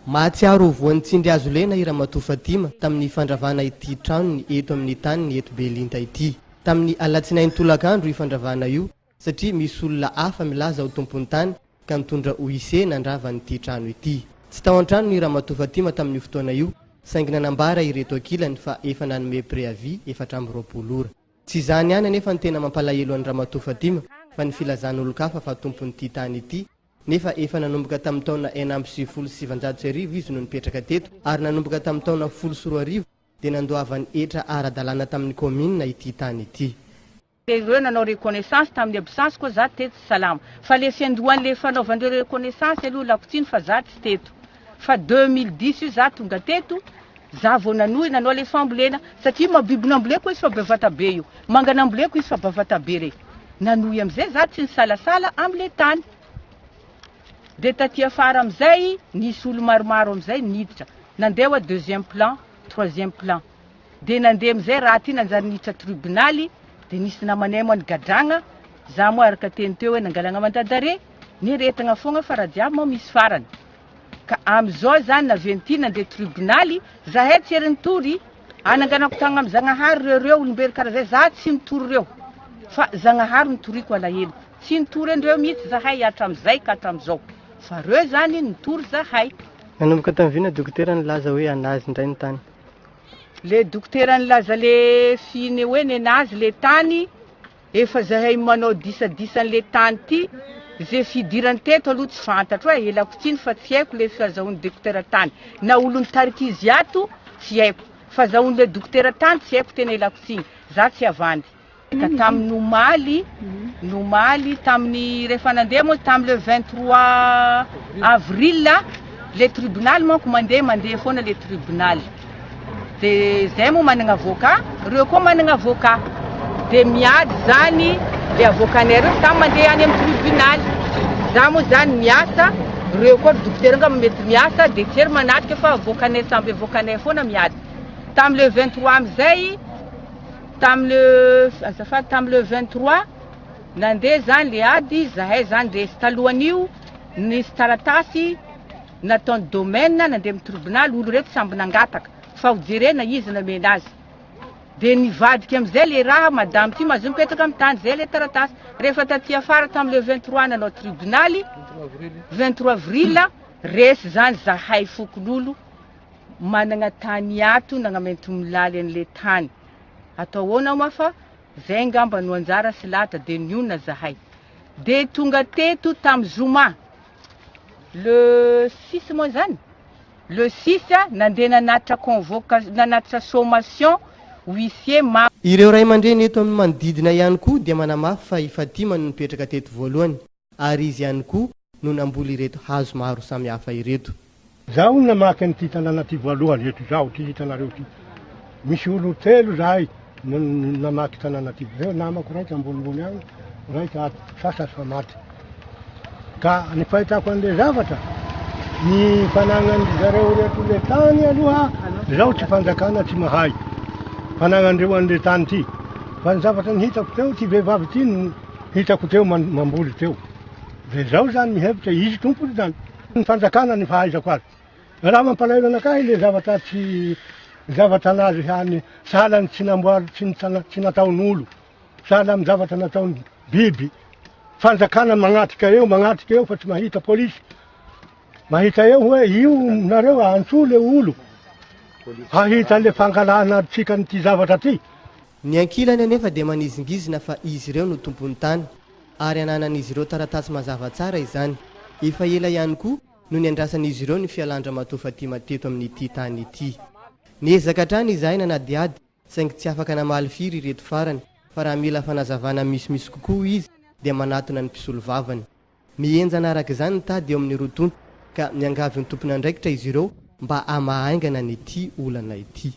Mahatsiaro voanitsindry azo lena i Ramatoa Fatima tamin'ny fandravana ity tranony eto amin'ny tany eto Belinta ity. Tamin'ny alatsinainy tolakandro ifandravana io satria misy olona hafa milaza ho tompon'ny tany ka mitondra OIC nandravany ity trano ity. Tsy tao an-trano ny Ramatoa Fatima tamin'ny fotoana io saingy nanambara ireto ankilany fa efa nanome préavis 420 ora. Tsy izany ihany anefa ny tena mampalahelo an'i Ramatoa Fatima fa ny filazan'olon-kafa fa tompon'ity tany ity. Nefa efa nanomboka tamin'ny taona 1977 izy no nipetraka teto ary nanomboka tamin'ny taona 19 dia nandoavany etra ara-dalàna tamin'ny commune ity tany ity. Ireo nanao reconnaissance tamin'ny absence koa za teto salama. Fa le fiandohan'le fanaovandreo reconnaissance aloha lakotsiny fa za tsy teto. Fa 2010 io za tonga teto, za vao nanohy nanao le fambolena satria mabiby namboleko izy fa bavata be io. Manga namboleko izy fa bavata be re. Nanohy am'izay za tsy nisalasala am'le tany. De taty afara am'izay nisy olo maromaro am'izay niditra. Nandeha wa deuxième plan, troisième plan. De nandeha am'izay raha ty nanjary niditra tribunaly de nisy namanay moa nigadragna. Za moa araka teny teo hoe nangalagna mandadare, niretagna foagna fa raha jiaby moa misy farany. Ka am'izao zany naventy nandeha tribunaly, zahay tsy ery nitory, ananganako tagna amy Zagnahary reo olombelo karaha zay, za tsy nitory reo. Fa Zagnahary nitoriko alahelo. Tsy nitory andreo mihitsy zahay hatram'izay ka hatram'izao. Fa reo zany nitory zahay. Nanomboka tamin'ny vina dokotera nilaza hoe anazy indray ny tany. Le dokotera nilaza le fine hoe nenazy le tany, efa zahay manao disadisan'le tany ty, ze fidirany teto aloha tsy fantatro hoe elako tsiny fa tsy haiko le fahazahon'ny dokotera tany. Na olony tariky izy ato tsy haiko, fa zahon'le dokotera tany tsy haiko tena elako tsiny, za tsy avandy. Ka tamin'ny nomaly tamin'ny rehefa nandeha moa tamin'ny le 23 avril le tribunal manko mandeha foana le tribunal. De zay moa manana avocat, reo koa manana avocat. De miady zany le avocanay reo tamy mandeha any amin'ny tribunal. Za moa zany miasa, reo koa dokotera nga mety miasa de tsy ery manatrika fa avocanay samby avocanay foana miady. Tamin'ny le 23 am'izay tamin'ny le 23 nandeha zany le ady zahay zany resy talohan'io nisy taratasy nataony domaine nandeha amin'ny tribunal olo reto samby nangataka fa ho jerena izy namena azy. De nivadika am'izay le raha madame ty mazo mipetraka amin'ny tany zay le taratasy. Rehefa taty afara tamin'ny le 23 nanao tribunaly 23 avril resy zany zahay fokon'olo manana tany ato nagnamento milaly an'le tany. Atao ahoana moa fa zay ngamba no anjara sy lata de niona zahay. De tonga teto tam Zoma le 6 moa zany. Le 6 nandeha nanatitra nanatitra sommation huissier ma. Ireo ray aman-dreny eto amin'ny manodidina ihany koa dia manamafy fa i Fatima no nipetraka teto voalohany ary izy ihany koa no namboly ireto hazo maro samihafa ireto. Zaho namaky an'ity tanàna ty voalohany eto zao ty hitanareo ty. Misy olo telo zahay namaky tanàna ty. Reo namako raiky ambonimbony agny, raiky ato, sasasy fa maty. Ka ny fahitako an'le zavatra, ny fanagnany zareo reto le tany aloha, zaho tsy fanjakana tsy mahay. Fanagnandreo an'le tany ty. Fa ny zavatra ny hitako teo, ty vehivavy ty hitako teo mamboly teo. De zaho zany mihevitra izy tompony zany. Ny fanjakana ny fahaizako azy. Raha mampalahelo anakahy le zavatra tsy zavatra anazy hany sahalany tsy namboary tsy nataon'olo. Sahala amin'ny zavatra nataony biby. Fanjakana magnatrika eo fa tsy mahita polisy. Mahita eo hoe io nareo antso le olo. Hahita le fangalana tsika n'ity zavatra ty. Ny ankilany anefa dia manizingizina fa izy ireo no tompon'ny tany ary ananan'izy ireo taratasy mazava tsara izany. Efa ela ihany koa no niandrasan'izy ireo ny fialandra Ramatoa Fatima teto amin'ity tany ity. Niezaka hatrany izahay nanadiady saingy tsy afaka namaly firy ireto farany fa raha mila fanazavana misimisy kokoa izy dia manatona ny mpisolo vavany. Mienjana araka izany nitady eo amin'ny rotonto ka miangavy ny tompony andraikitra izy ireo mba hamahaingana n'ity olana ity.